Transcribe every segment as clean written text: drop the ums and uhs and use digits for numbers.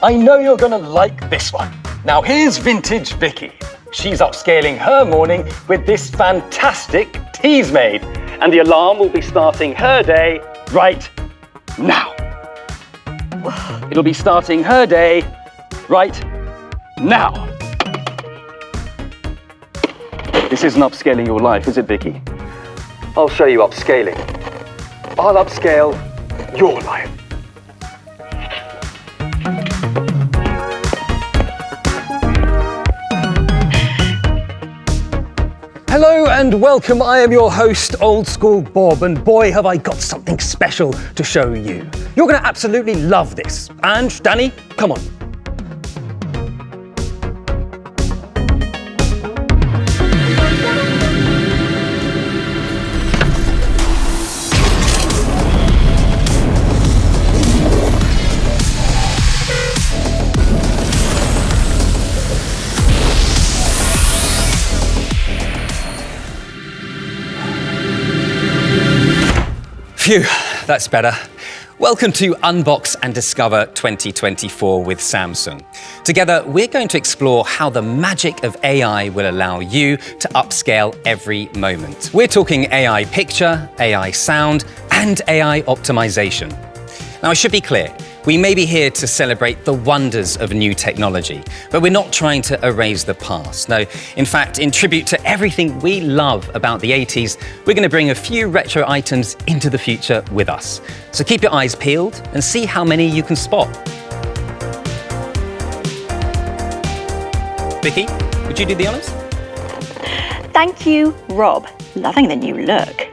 I know you're gonna like this one. Now here's vintage Vicky. She's upscaling her morning with this fantastic tea's made, and the alarm will be starting her day right now. It'll be starting her day right now. This isn't upscaling your life, is it, Vicky? I'll show you upscaling. I'll upscale your life. Hello and welcome. I am your host, Old School Bob, and boy, have I got something special to show you. You're going to absolutely love this. And Danny, come on. Phew, that's better. Welcome to Unbox and Discover 2024 with Samsung. Together, we're going to explore how the magic of AI will allow you to upscale every moment. We're talking AI picture, AI sound, and AI optimization. Now, I should be clear, we may be here to celebrate the wonders of new technology, but we're not trying to erase the past. No, in fact, in tribute to everything we love about the 80s, we're going to bring a few retro items into the future with us. So keep your eyes peeled and see how many you can spot. Vicky, would you do the honors? Thank you, Rob. Loving the new look.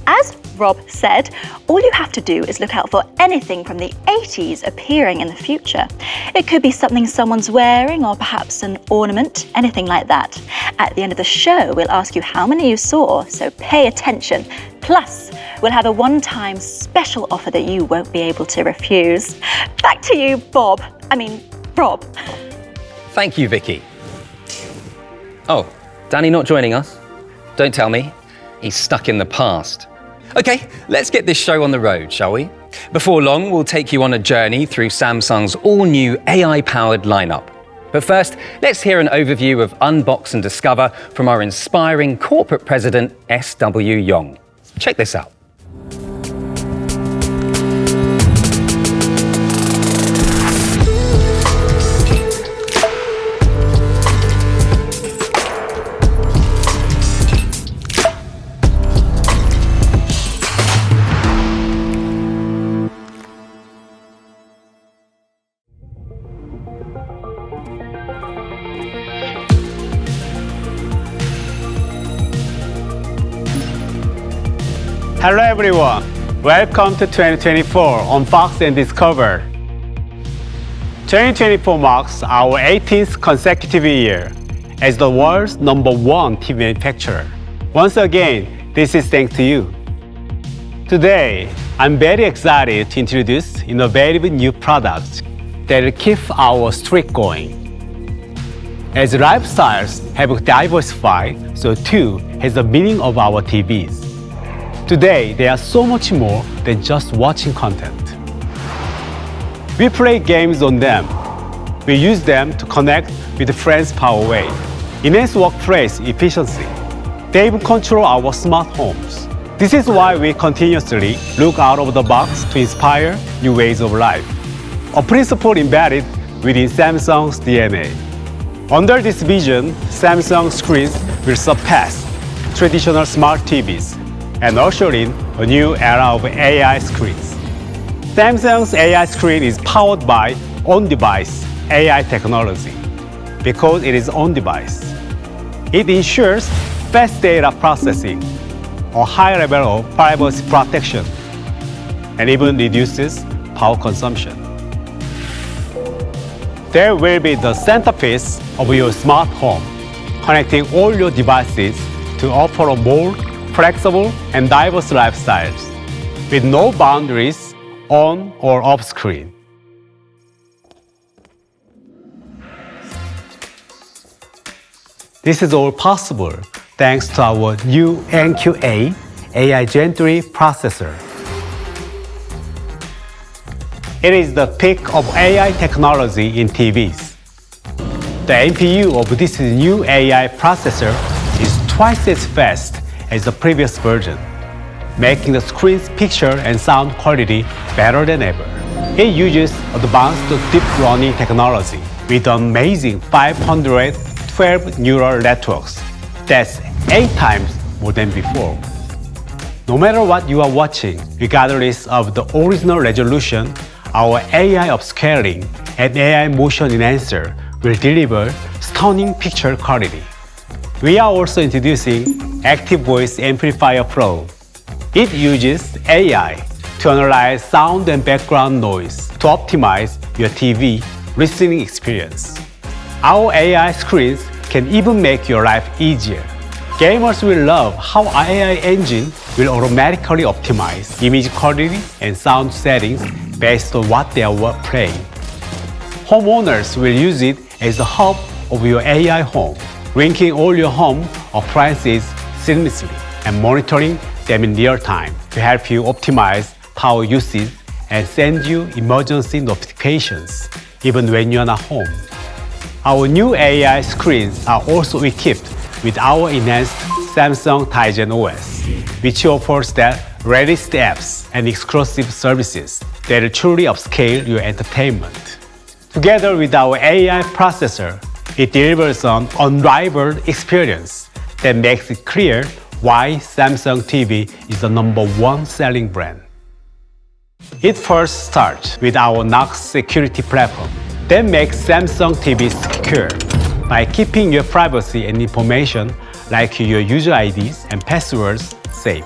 As Rob said, all you have to do is look out for anything from the 80s appearing in the future. It could be something someone's wearing or perhaps an ornament, anything like that. At the end of the show, we'll ask you how many you saw, so pay attention. Plus, we'll have a one-time special offer that you won't be able to refuse. Back to you, Rob. Thank you, Vicky. Oh, Danny not joining us? Don't tell me. He's stuck in the past. Okay, let's get this show on the road, shall we? Before long, we'll take you on a journey through Samsung's all-new AI-powered lineup. But first, let's hear an overview of Unbox and Discover from our inspiring corporate president, S.W. Yong. Check this out. Hello everyone, welcome to 2024 Unbox and Discover. 2024 marks our 18th consecutive year as the world's #1 TV manufacturer. Once again, this is thanks to you. Today, I'm very excited to introduce innovative new products that will keep our streak going. As lifestyles have diversified, so too has the meaning of our TVs. Today, they are so much more than just watching content. We play games on them. We use them to connect with friends far away, enhance workplace efficiency. They even control our smart homes. This is why we continuously look out of the box to inspire new ways of life, a principle embedded within Samsung's DNA. Under this vision, Samsung screens will surpass traditional smart TVs and usher in a new era of AI screens. Samsung's AI screen is powered by on-device AI technology. Because it is on-device, it ensures fast data processing, a high level of privacy protection, and even reduces power consumption. There will be the centerpiece of your smart home, connecting all your devices to offer a more flexible and diverse lifestyles with no boundaries on or off screen. This is all possible thanks to our new NQA AI Gen 3 processor. It is the peak of AI technology in TVs. The NPU of this new AI processor is twice as fast as the previous version, making the screen's picture and sound quality better than ever. It uses advanced deep learning technology with amazing 512 neural networks. That's 8 times more than before. No matter what you are watching, regardless of the original resolution, our AI upscaling and AI motion enhancer will deliver stunning picture quality. We are also introducing Active Voice Amplifier Pro. It uses AI to analyze sound and background noise to optimize your TV listening experience. Our AI screens can even make your life easier. Gamers will love how our AI engine will automatically optimize image quality and sound settings based on what they are playing. Homeowners will use it as the hub of your AI home, linking all your home appliances seamlessly and monitoring them in real time to help you optimize power usage and send you emergency notifications even when you're not home. Our new AI screens are also equipped with our enhanced Samsung Tizen OS, which offers the latest apps and exclusive services that will truly upscale your entertainment. Together with our AI processor, it delivers an unrivaled experience that makes it clear why Samsung TV is the #1 selling brand. It first starts with our Knox security platform that makes Samsung TV secure by keeping your privacy and information like your user IDs and passwords safe.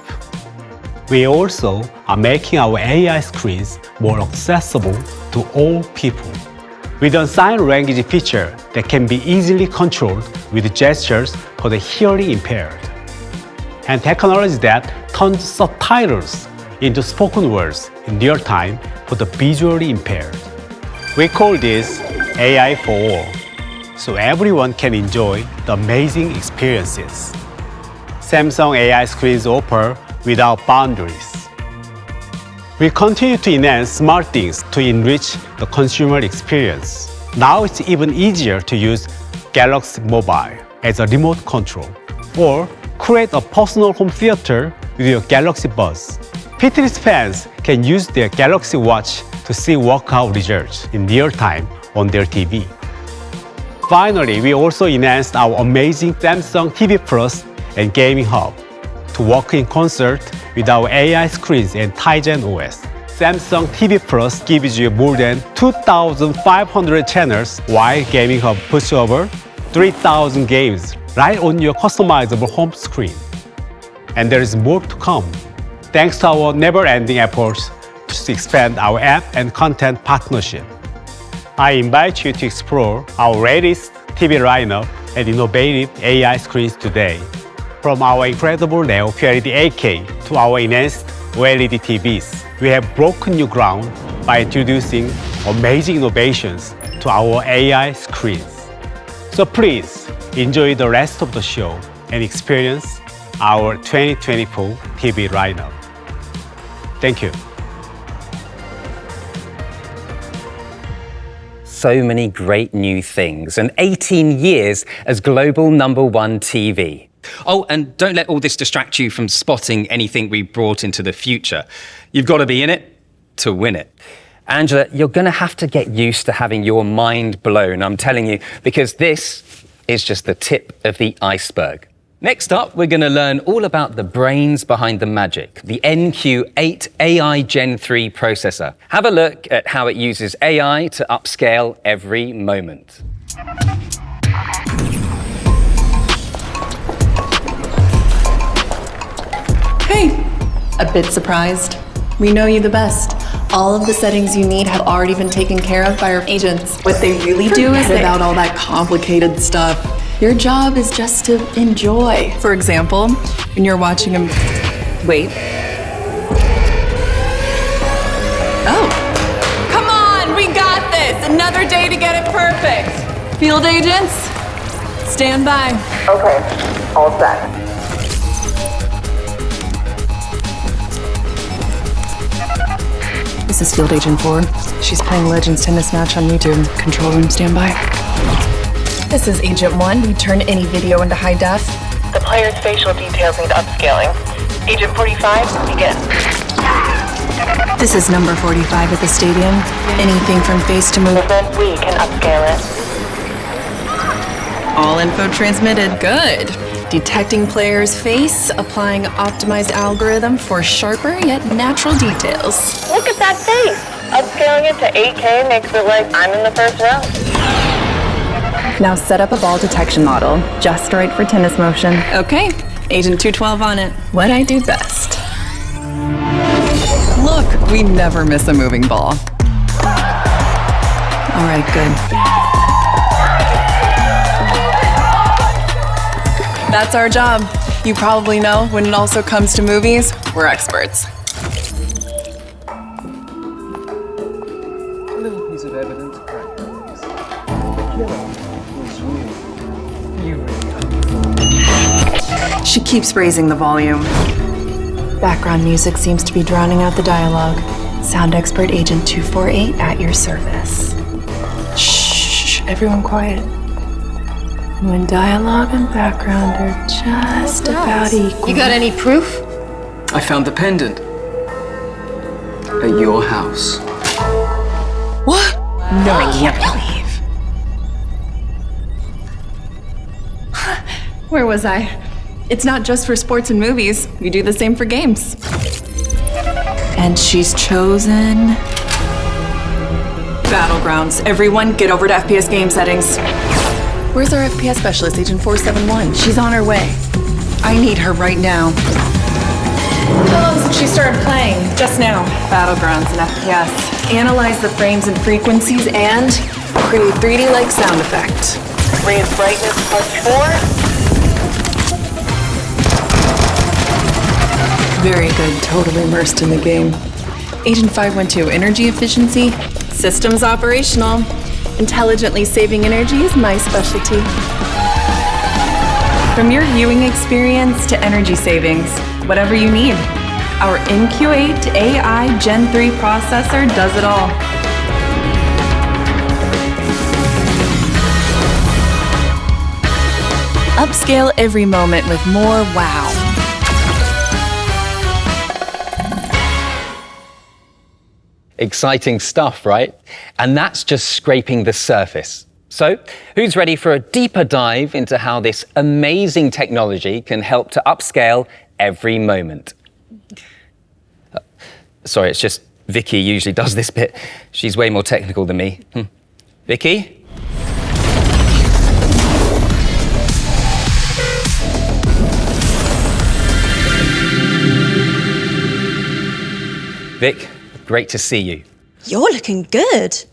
We also are making our AI screens more accessible to all people with a sign language feature that can be easily controlled with gestures for the hearing impaired, and technology that turns subtitles into spoken words in real time for the visually impaired. We call this AI for all, so everyone can enjoy the amazing experiences Samsung AI screens offer without boundaries. We continue to enhance smart things to enrich the consumer experience. Now it's even easier to use Galaxy Mobile as a remote control, or create a personal home theater with your Galaxy Buds. Fitness fans can use their Galaxy Watch to see workout results in real time on their TV. Finally, we also enhanced our amazing Samsung TV Plus and Gaming Hub to work in concert with our AI screens and Tizen OS. Samsung TV Plus gives you more than 2,500 channels, while Gaming Hub puts over 3,000 games right on your customizable home screen. And there is more to come, thanks to our never-ending efforts to expand our app and content partnership. I invite you to explore our latest TV lineup and innovative AI screens today. From our incredible Neo QLED 8K to our enhanced OLED TVs, we have broken new ground by introducing amazing innovations to our AI screens. So please enjoy the rest of the show and experience our 2024 TV lineup. Thank you. So many great new things, and 18 years as global #1 TV. Oh, and don't let all this distract you from spotting anything we brought into the future. You've got to be in it to win it. Angela, you're going to have to get used to having your mind blown, I'm telling you, because this is just the tip of the iceberg. Next up, we're going to learn all about the brains behind the magic, the NQ8 AI Gen 3 processor. Have a look at how it uses AI to upscale every moment. Hey, a bit surprised. We know you the best. All of the settings you need have already been taken care of by our agents. What they really do is without all that complicated stuff. Your job is just to enjoy. For example, when you're watching a... Wait. Oh. Come on, we got this! Another day to get it perfect. Field agents, stand by. Okay, all set. This This is Field Agent 4. She's playing Legends tennis match on YouTube. Control room standby. This is Agent 1. We turn any video into high def. The player's facial details need upscaling. Agent 45, begin. This is number 45 at the stadium. Anything from face to movement. We can upscale it. All info transmitted. Good. Detecting player's face, applying optimized algorithm for sharper yet natural details. Look at that face! Upscaling it to 8K makes it like I'm in the first row. Now set up a ball detection model, just right for tennis motion. Okay, Agent 212 on it. What I do best. Look, we never miss a moving ball. All right, good. That's our job. You probably know when it also comes to movies, we're experts. Little piece of evidence, She keeps raising the volume. Background music seems to be drowning out the dialogue. Sound expert Agent 248 at your service. Shh, everyone quiet. When dialogue and background are just about equal. You got any proof? I found the pendant at your house. What? No, I can't believe. Where was I? It's not just for sports and movies. We do the same for games. And she's chosen Battlegrounds. Everyone, get over to FPS game settings. Where's our FPS specialist, Agent 471? She's on her way. I need her right now. Oh, she started playing just now. Battlegrounds and FPS. Analyze the frames and frequencies and create 3D-like sound effect. Raise brightness +4. Very good, totally immersed in the game. Agent 512, energy efficiency, systems operational. Intelligently saving energy is my specialty. From your viewing experience to energy savings, whatever you need. Our NQ8 AI Gen 3 processor does it all. Upscale every moment with more wow. Exciting stuff, right? And that's just scraping the surface. So, who's ready for a deeper dive into how this amazing technology can help to upscale every moment? Sorry, it's just Vicky usually does this bit. She's way more technical than me. Vicky? Vic, great to see you. You're looking good.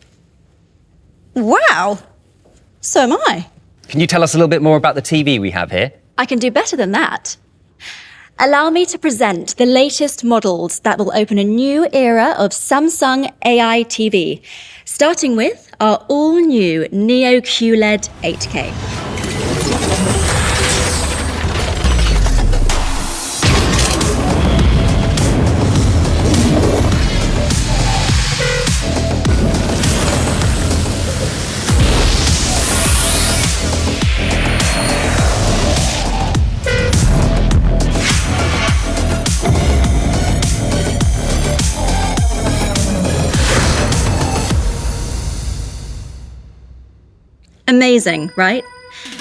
Wow. So am I. Can you tell us a little bit more about the TV we have here? I can do better than that. Allow me to present the latest models that will open a new era of Samsung AI TV, starting with our all-new Neo QLED 8K. Amazing, right?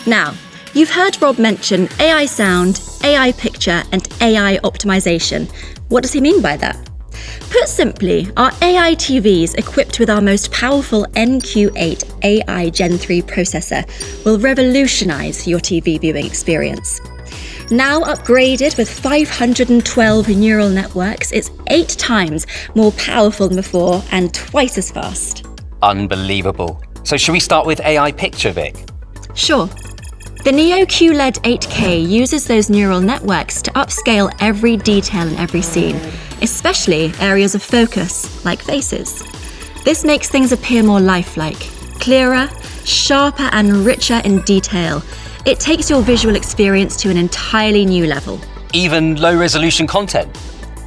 Now, you've heard Rob mention AI sound, AI picture, and AI optimization. What does he mean by that? Put simply, our AI TVs equipped with our most powerful NQ8 AI Gen 3 processor will revolutionize your TV viewing experience. Now upgraded with 512 neural networks, it's 8 times more powerful than before and twice as fast. Unbelievable. So should we start with AI picture, Vic? Sure. The Neo QLED 8K uses those neural networks to upscale every detail in every scene, especially areas of focus, like faces. This makes things appear more lifelike, clearer, sharper and richer in detail. It takes your visual experience to an entirely new level. Even low-resolution content?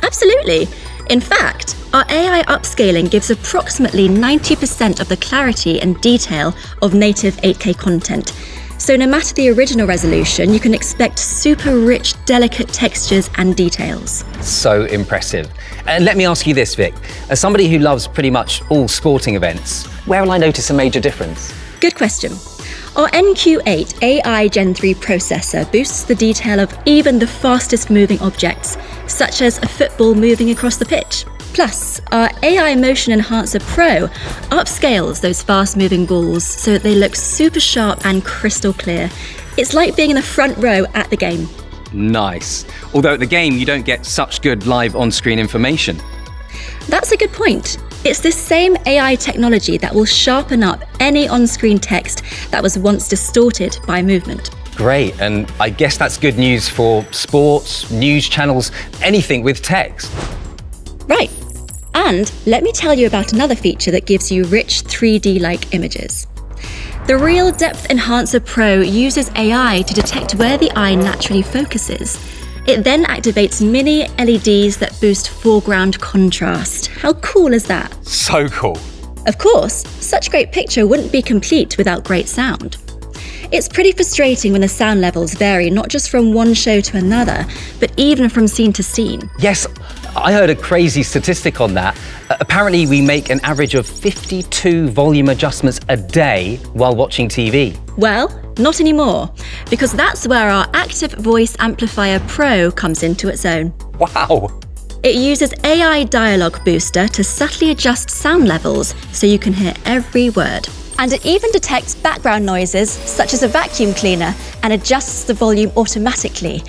Absolutely. In fact, our AI upscaling gives approximately 90% of the clarity and detail of native 8K content. So no matter the original resolution, you can expect super rich, delicate textures and details. So impressive. And let me ask you this, Vic. As somebody who loves pretty much all sporting events, where will I notice a major difference? Good question. Our NQ8 AI Gen 3 processor boosts the detail of even the fastest moving objects, such as a football moving across the pitch. Plus, our AI Motion Enhancer Pro upscales those fast-moving balls so that they look super sharp and crystal clear. It's like being in the front row at the game. Nice. Although at the game, you don't get such good live on-screen information. That's a good point. It's this same AI technology that will sharpen up any on-screen text that was once distorted by movement. Great, and I guess that's good news for sports, news channels, anything with text. Right. And let me tell you about another feature that gives you rich 3D-like images. The Real Depth Enhancer Pro uses AI to detect where the eye naturally focuses. It then activates mini LEDs that boost foreground contrast. How cool is that? So cool. Of course, such a great picture wouldn't be complete without great sound. It's pretty frustrating when the sound levels vary not just from one show to another, but even from scene to scene. Yes, I heard a crazy statistic on that. Apparently, we make an average of 52 volume adjustments a day while watching TV. Well, not anymore, because that's where our Active Voice Amplifier Pro comes into its own. Wow. It uses AI Dialogue Booster to subtly adjust sound levels so you can hear every word. And it even detects background noises, such as a vacuum cleaner, and adjusts the volume automatically.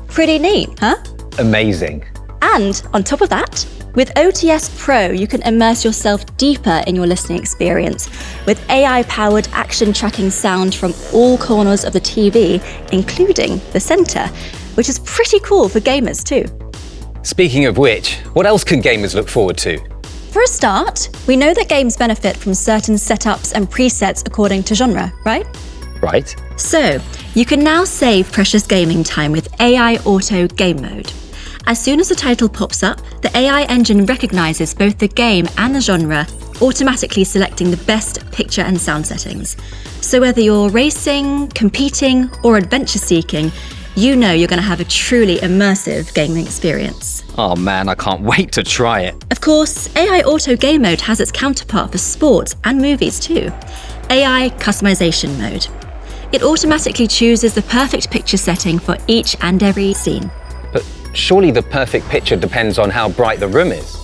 Pretty neat, huh? Amazing. And on top of that, with OTS Pro, you can immerse yourself deeper in your listening experience with AI-powered action tracking sound from all corners of the TV, including the center, which is pretty cool for gamers too. Speaking of which, what else can gamers look forward to? For a start, we know that games benefit from certain setups and presets according to genre, right? Right. So, you can now save precious gaming time with AI Auto Game Mode. As soon as the title pops up, the AI engine recognizes both the game and the genre, automatically selecting the best picture and sound settings. So whether you're racing, competing, or adventure seeking, you know you're going to have a truly immersive gaming experience. Oh man, I can't wait to try it. Of course, AI Auto Game Mode has its counterpart for sports and movies too, AI Customization Mode. It automatically chooses the perfect picture setting for each and every scene. But surely the perfect picture depends on how bright the room is.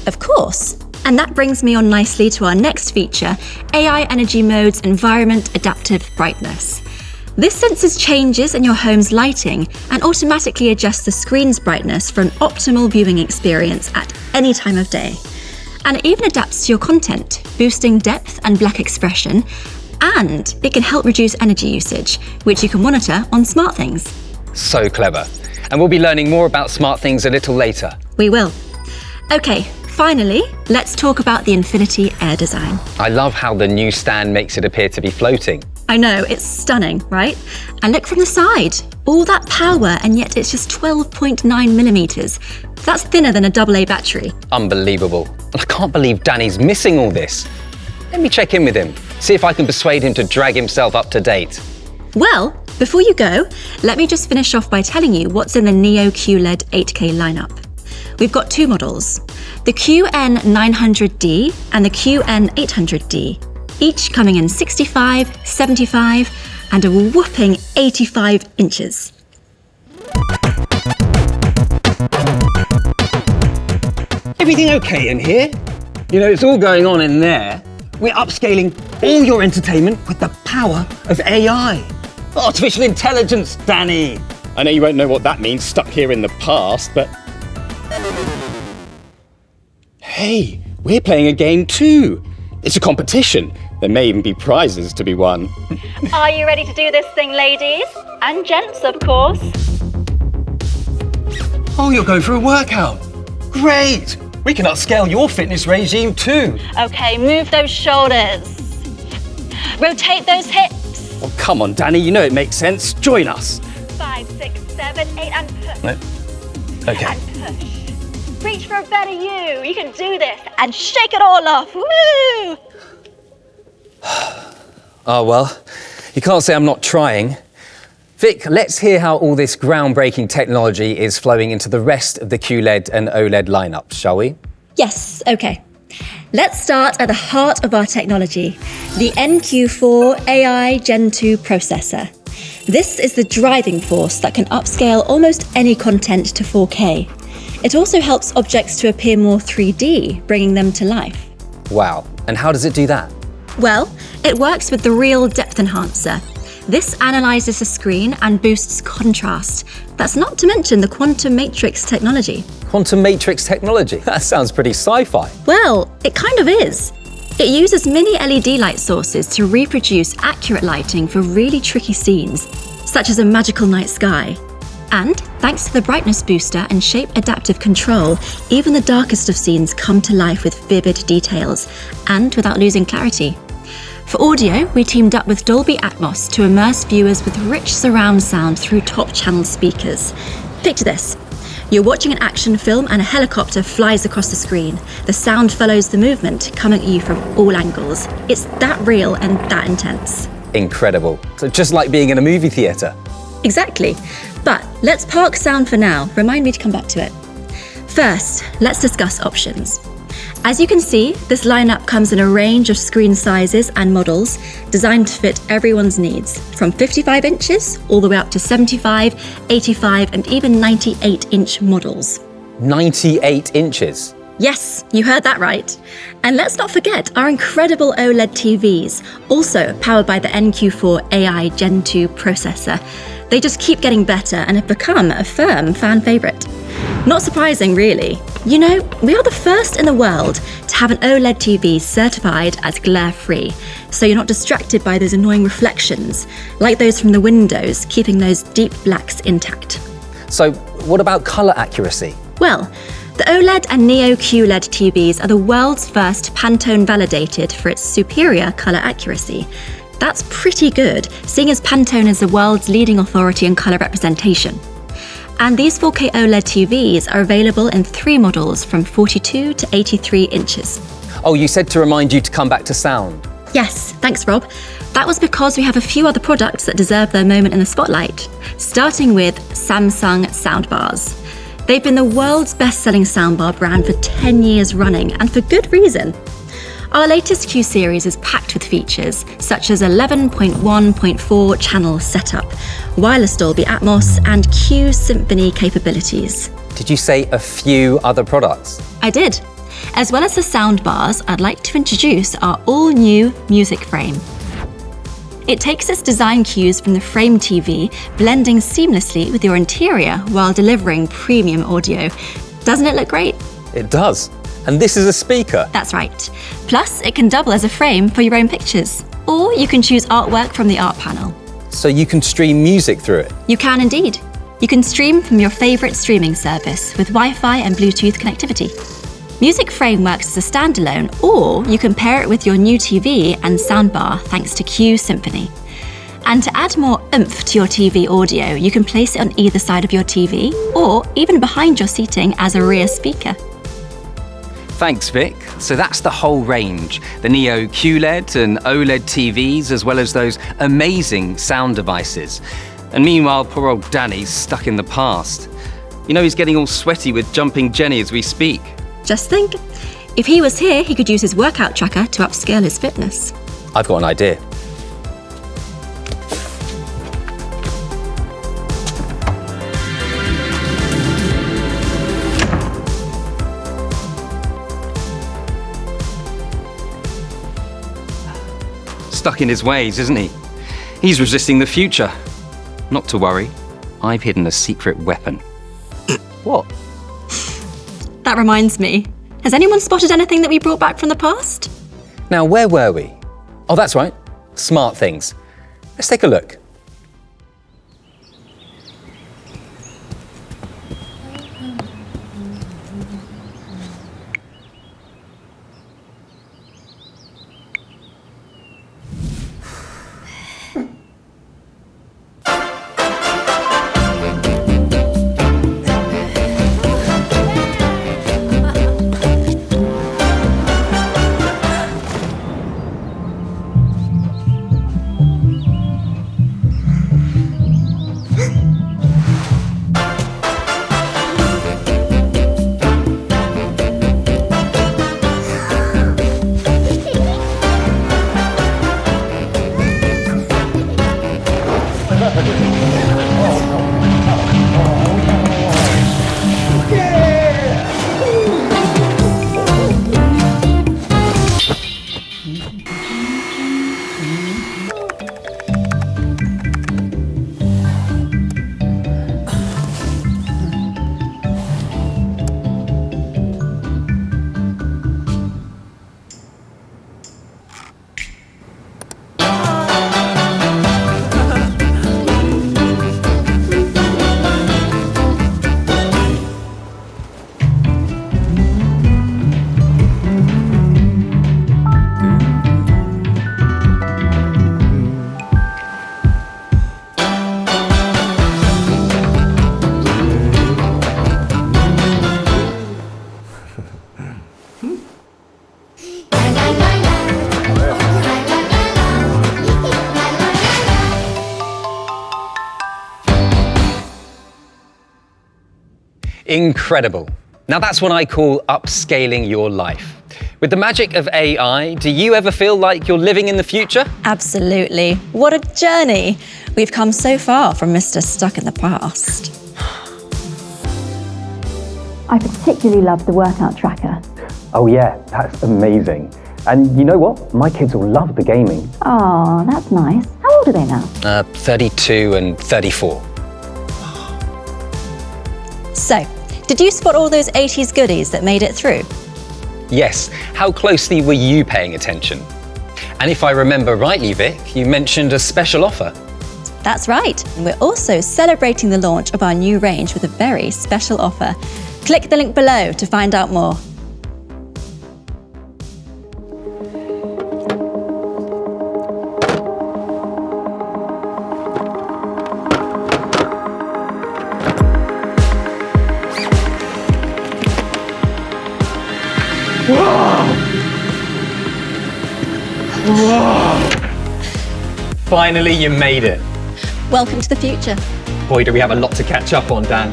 Of course. And that brings me on nicely to our next feature, AI Energy Mode's Environment Adaptive Brightness. This senses changes in your home's lighting and automatically adjusts the screen's brightness for an optimal viewing experience at any time of day. And it even adapts to your content, boosting depth and black expression, and it can help reduce energy usage, which you can monitor on SmartThings. So clever. And we'll be learning more about SmartThings a little later. We will. Okay, finally, let's talk about the Infinity Air design. I love how the new stand makes it appear to be floating. I know, it's stunning, right? And look from the side. All that power, and yet it's just 12.9 millimeters. That's thinner than a AA battery. Unbelievable. And I can't believe Danny's missing all this. Let me check in with him, see if I can persuade him to drag himself up to date. Well, before you go, let me just finish off by telling you what's in the Neo QLED 8K lineup. We've got two models, the QN900D and the QN800D, each coming in 65, 75, and a whopping 85 inches. Everything okay in here? You know, it's all going on in there. We're upscaling all your entertainment with the power of AI. Artificial intelligence, Danny. I know you won't know what that means stuck here in the past, but... Hey, we're playing a game too. It's a competition. There may even be prizes to be won. Are you ready to do this thing, ladies? And gents, of course. Oh, you're going for a workout. Great. We can upscale your fitness regime too. Okay, move those shoulders. Rotate those hips. Oh, come on, Danny, you know it makes sense. Join us. 5, 6, 7, 8, and... No. Okay. And push. Reach for a better you. You can do this. And shake it all off. Woo! Oh, well, you can't say I'm not trying. Vic, let's hear how all this groundbreaking technology is flowing into the rest of the QLED and OLED lineup, shall we? Yes, okay. Let's start at the heart of our technology, the NQ4 AI Gen 2 processor. This is the driving force that can upscale almost any content to 4K. It also helps objects to appear more 3D, bringing them to life. Wow. And how does it do that? Well, it works with the Real Depth Enhancer. This analyzes the screen and boosts contrast. That's not to mention the quantum matrix technology. Quantum matrix technology? That sounds pretty sci-fi. Well, it kind of is. It uses mini LED light sources to reproduce accurate lighting for really tricky scenes, such as a magical night sky. And thanks to the brightness booster and shape adaptive control, even the darkest of scenes come to life with vivid details and without losing clarity. For audio, we teamed up with Dolby Atmos to immerse viewers with rich surround sound through top-channel speakers. Picture this. You're watching an action film and a helicopter flies across the screen. The sound follows the movement, coming at you from all angles. It's that real and that intense. Incredible. So just like being in a movie theatre. Exactly. But let's park sound for now. Remind me to come back to it. First, let's discuss options. As you can see, this lineup comes in a range of screen sizes and models designed to fit everyone's needs, from 55 inches all the way up to 75, 85, and even 98-inch models. 98 inches? Yes, you heard that right. And let's not forget our incredible OLED TVs, also powered by the NQ4 AI Gen 2 processor. They just keep getting better and have become a firm fan favourite. Not surprising, really. You know, we are the first in the world to have an OLED TV certified as glare-free, so you're not distracted by those annoying reflections, like those from the windows, keeping those deep blacks intact. So what about colour accuracy? Well, the OLED and Neo QLED TVs are the world's first Pantone validated for its superior colour accuracy. That's pretty good, seeing as Pantone is the world's leading authority in colour representation. And these 4K OLED TVs are available in 3 models from 42 to 83 inches. Oh, you said to remind you to come back to sound. Yes, thanks Rob. That was because we have a few other products that deserve their moment in the spotlight, starting with Samsung soundbars. They've been the world's best-selling soundbar brand for 10 years running, and for good reason. Our latest Q series is packed with features, such as 11.1.4 channel setup, wireless Dolby Atmos, and Q Symphony capabilities. Did you say a few other products? I did. As well as the soundbars, I'd like to introduce our all-new music frame. It takes its design cues from the Frame TV, blending seamlessly with your interior while delivering premium audio. Doesn't it look great? It does. And this is a speaker. That's right. Plus, it can double as a frame for your own pictures. Or you can choose artwork from the art panel. So you can stream music through it? You can indeed. You can stream from your favourite streaming service with Wi-Fi and Bluetooth connectivity. Music Frame works as a standalone, or you can pair it with your new TV and soundbar thanks to Q Symphony. And to add more oomph to your TV audio, you can place it on either side of your TV, or even behind your seating as a rear speaker. Thanks, Vic. So that's the whole range. The Neo QLED and OLED TVs, as well as those amazing sound devices. And meanwhile, poor old Danny's stuck in the past. You know, he's getting all sweaty with Jumping Jenny as we speak. Just think, if he was here, he could use his workout tracker to upscale his fitness. I've got an idea. Stuck in his ways, isn't he? He's resisting the future. Not to worry, I've hidden a secret weapon. What? That reminds me. Has anyone spotted anything that we brought back from the past? Now, where were we? Oh, that's right. Smart things. Let's take a look. Incredible. Now that's what I call upscaling your life. With the magic of AI, do you ever feel like you're living in the future? Absolutely. What a journey. We've come so far from Mr. Stuck in the Past. I particularly love the workout tracker. Oh yeah, that's amazing. And you know what? My kids will love the gaming. Oh, that's nice. How old are they now? 32 and 34. So, did you spot all those 80s goodies that made it through? Yes, how closely were you paying attention? And if I remember rightly, Vic, you mentioned a special offer. That's right. And we're also celebrating the launch of our new range with a very special offer. Click the link below to find out more. Finally, you made it. Welcome to the future. Boy, do we have a lot to catch up on, Dan.